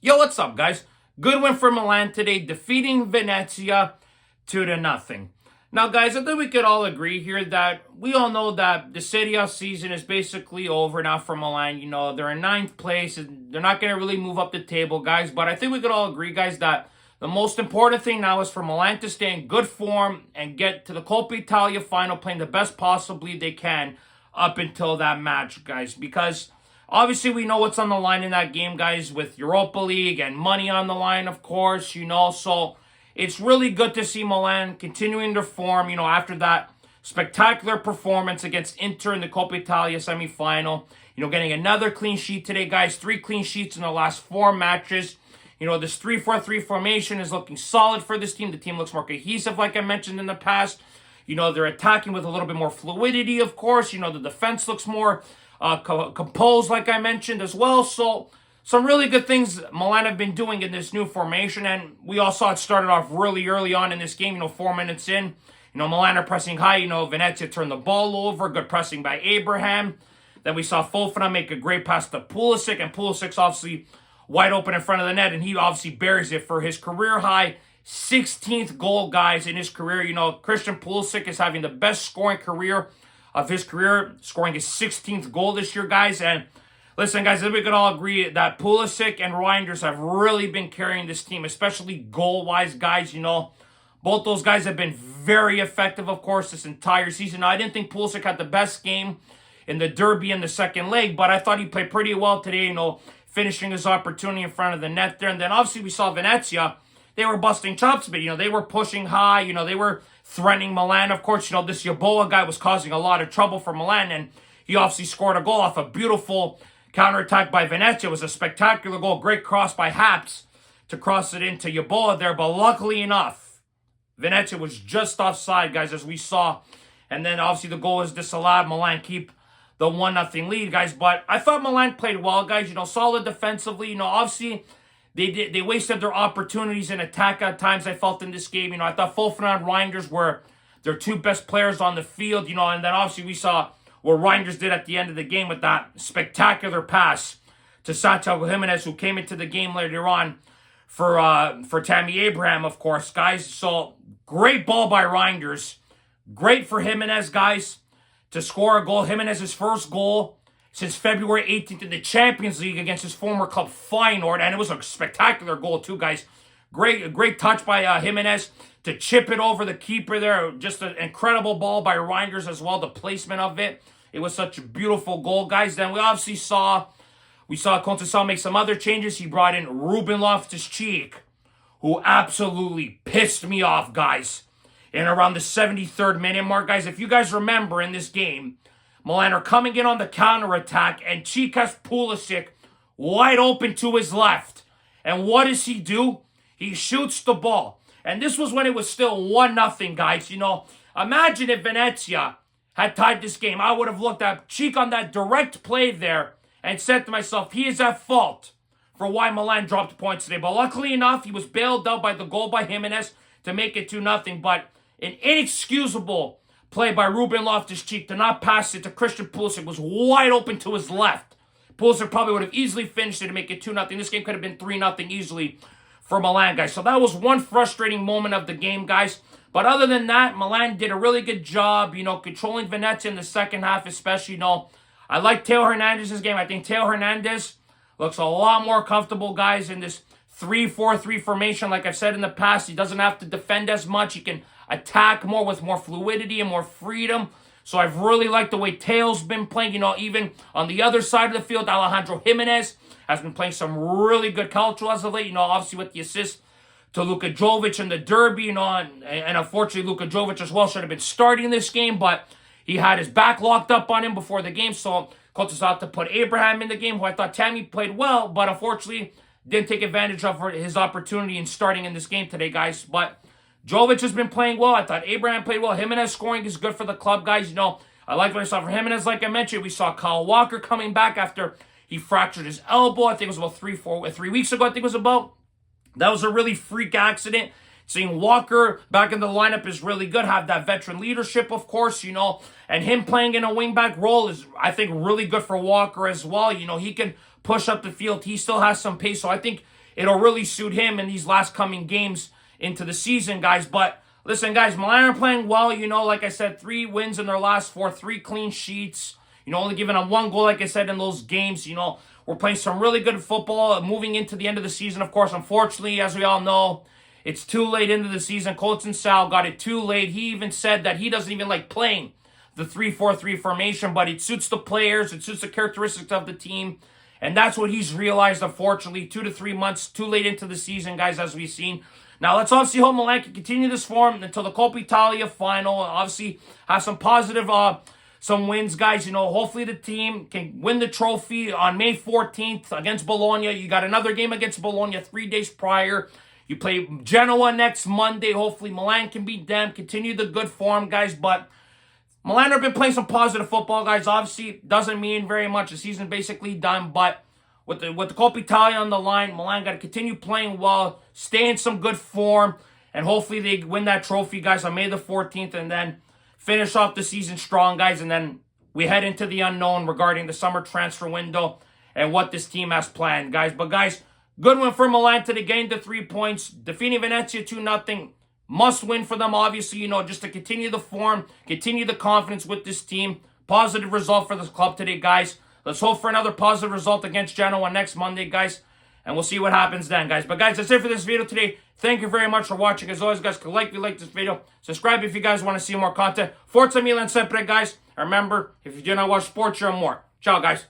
Yo, what's up, guys? Good win for Milan today, defeating Venezia 2-0. Now, guys, I think we could all agree here that we all know that the Serie season is basically over now for Milan. You know, they're in ninth place, and they're not going to really move up the table, guys. But I think we could all agree, guys, that the most important thing now is for Milan to stay in good form and get to the Coppa Italia final playing the best possibly they can up until that match, guys, because obviously, we know what's on the line in that game, guys, with Europa League and money on the line, of course, you know. So it's really good to see Milan continuing their form, you know, after that spectacular performance against Inter in the Coppa Italia semifinal. You know, getting another clean sheet today, guys. 3 clean sheets in the last 4 matches. You know, this 3-4-3 formation is looking solid for this team. The team looks more cohesive, like I mentioned in the past. You know, they're attacking with a little bit more fluidity, of course. You know, the defense looks more composed, like I mentioned as well. So some really good things Milan have been doing in this new formation, and we all saw it started off really early on in this game. You know, 4 minutes in, you know, Milan are pressing high. You know, Venezia turned the ball over. Good pressing by Abraham. Then we saw Fofana make a great pass to Pulisic, and Pulisic's obviously wide open in front of the net, and he obviously buries it for his career high 16th goal, guys, in his career. You know, Christian Pulisic is having the best scoring career of his career, scoring his 16th goal this year, guys. And listen, guys, I think we can all agree that Pulisic and Reinders have really been carrying this team, especially goal-wise, guys. You know, both those guys have been very effective, of course, this entire season. Now, I didn't think Pulisic had the best game in the derby in the second leg, but I thought he played pretty well today, you know, finishing his opportunity in front of the net there. And then, obviously, we saw Venezia. They were busting chops, but, you know, they were pushing high. You know, they were threatening Milan. Of course, you know, this Yeboah guy was causing a lot of trouble for Milan, and he obviously scored a goal off a beautiful counterattack by Venezia. It was a spectacular goal. Great cross by Haps to cross it into Yeboah there, but luckily enough, Venezia was just offside, guys, as we saw. And then, obviously, the goal is disallowed. Milan keep the 1-0 lead, guys. But I thought Milan played well, guys. You know, solid defensively. You know, obviously, They wasted their opportunities in attack at times, I felt, in this game. You know, I thought Fofana and Reinders were their 2 best players on the field, you know, and then obviously we saw what Reinders did at the end of the game with that spectacular pass to Santiago Jimenez, who came into the game later on for Tammy Abraham, of course, guys. So, great ball by Reinders. Great for Jimenez, guys, to score a goal. Jimenez's first goal since February 18th in the Champions League against his former club Feyenoord, and it was a spectacular goal too, guys. Great touch by Jimenez to chip it over the keeper there. Just an incredible ball by Reinders as well, the placement of it. It was such a beautiful goal, guys. Then we obviously saw Conceição make some other changes. He brought in Ruben Loftus-Cheek, who absolutely pissed me off, guys, in around the 73rd minute mark. Guys, if you guys remember in this game, Milan are coming in on the counterattack, and Cheek has Pulisic wide open to his left. And what does he do? He shoots the ball. And this was when it was still 1-0, guys. You know, imagine if Venezia had tied this game. I would have looked at Cheek on that direct play there and said to myself, he is at fault for why Milan dropped points today. But luckily enough, he was bailed out by the goal by Jimenez to make it 2-0. But an inexcusable play by Ruben Loftus-Cheek to not pass it to Christian Pulisic, was wide open to his left. Pulisic probably would have easily finished it to make it 2-0. This game could have been 3-0 easily for Milan, guys. So that was one frustrating moment of the game, guys. But other than that, Milan did a really good job, you know, controlling Venezia in the second half especially. You know, I like Theo Hernandez's game. I think Theo Hernandez looks a lot more comfortable, guys, in this 3-4-3 formation. Like I've said in the past, he doesn't have to defend as much. He can attack more with more fluidity and more freedom. So I've really liked the way Teo's been playing. You know, even on the other side of the field, Alejandro Jimenez has been playing some really good cultural as of late. You know, obviously with the assist to Luka Jovic in the derby, you know, and unfortunately Luka Jovic as well should have been starting this game, but he had his back locked up on him before the game, so Conceição to put Abraham in the game, who I thought Tammy played well, but unfortunately didn't take advantage of his opportunity in starting in this game today, guys. But Jovic has been playing well. I thought Abraham played well. Jimenez scoring is good for the club, guys. You know, I like what I saw for Jimenez. Like I mentioned, we saw Kyle Walker coming back after he fractured his elbow. I think it was about 3 weeks ago, I think it was about. That was a really freak accident. Seeing Walker back in the lineup is really good. Have that veteran leadership, of course, you know. And him playing in a wingback role is, I think, really good for Walker as well. You know, he can push up the field. He still has some pace. So I think it'll really suit him in these last coming games into the season, guys. But listen, guys, Milan are playing well. Like I said, 3 wins in their last 4, 3 clean sheets. Only giving up 1 goal, like I said, in those games. We're playing some really good football moving into the end of the season. Of course, unfortunately, as we all know, it's too late into the season. Coach and Sal got it too late. He even said that he doesn't even like playing the 3-4-3 formation, but it suits the players. It suits the characteristics of the team. And that's what he's realized, unfortunately, 2 to 3 months too late into the season, guys, as we've seen. Now, let's obviously hope Milan can continue this form until the Coppa Italia final. Obviously, have some positive some wins, guys. Hopefully the team can win the trophy on May 14th against Bologna. You got another game against Bologna 3 days prior. You play Genoa next Monday. Hopefully Milan can beat them, continue the good form, guys. But Milan have been playing some positive football, guys. Obviously, doesn't mean very much. The season's basically done, but with the Coppa Italia on the line, Milan got to continue playing well, stay in some good form, and hopefully they win that trophy, guys, on May the 14th, and then finish off the season strong, guys, and then we head into the unknown regarding the summer transfer window and what this team has planned, guys. But, guys, good win for Milan today, gained the 3 points, defeating Venezia 2-0. Must win for them, obviously, just to continue the form, continue the confidence with this team. Positive result for this club today, guys. Let's hope for another positive result against Genoa next Monday, guys. And we'll see what happens then, guys. But, guys, that's it for this video today. Thank you very much for watching. As always, guys, like if you like this video. Subscribe if you guys want to see more content. Forza Milan sempre, guys. And remember, if you do not watch sports, you're more. Ciao, guys.